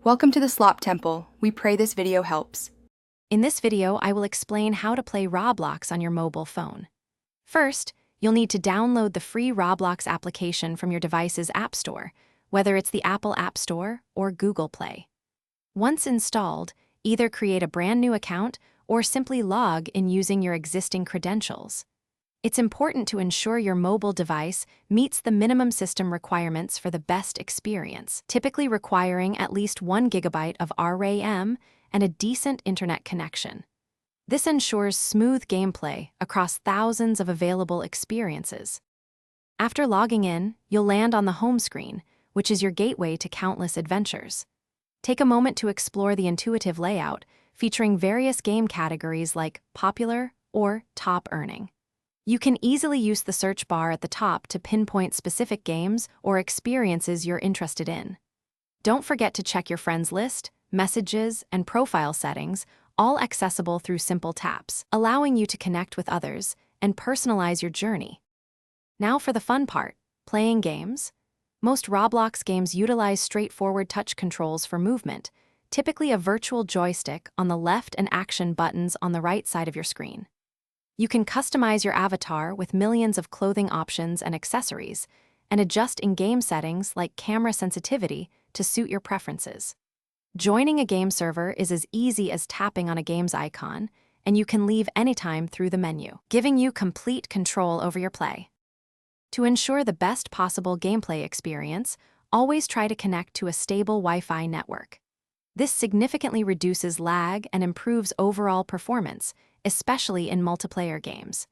Welcome to the Slop Temple. We pray this video helps. In this video, I will explain how to play Roblox on your mobile phone. First, you'll need to download the free Roblox application from your device's App Store, whether it's the Apple App Store or Google Play. Once installed, either create a brand new account or simply log in using your existing credentials. It's important to ensure your mobile device meets the minimum system requirements for the best experience, typically requiring at least 1 GB of RAM and a decent internet connection. This ensures smooth gameplay across thousands of available experiences. After logging in, you'll land on the home screen, which is your gateway to countless adventures. Take a moment to explore the intuitive layout, featuring various game categories like popular or top earning. You can easily use the search bar at the top to pinpoint specific games or experiences you're interested in. Don't forget to check your friends list, messages, and profile settings, all accessible through simple taps, allowing you to connect with others and personalize your journey. Now for the fun part, playing games. Most Roblox games utilize straightforward touch controls for movement, typically a virtual joystick on the left and action buttons on the right side of your screen. You can customize your avatar with millions of clothing options and accessories, and adjust in-game settings like camera sensitivity to suit your preferences. Joining a game server is as easy as tapping on a game's icon, and you can leave anytime through the menu, giving you complete control over your play. To ensure the best possible gameplay experience, always try to connect to a stable Wi-Fi network. This significantly reduces lag and improves overall performance, especially in multiplayer games.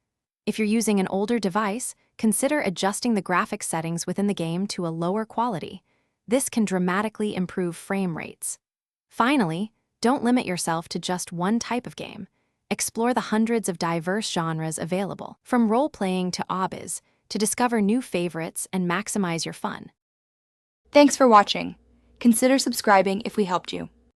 If you're using an older device, consider adjusting the graphics settings within the game to a lower quality. This can dramatically improve frame rates. Finally, don't limit yourself to just one type of game. Explore the hundreds of diverse genres available, from role-playing to obbies, to discover new favorites and maximize your fun. Thanks for watching. Consider subscribing if we helped you.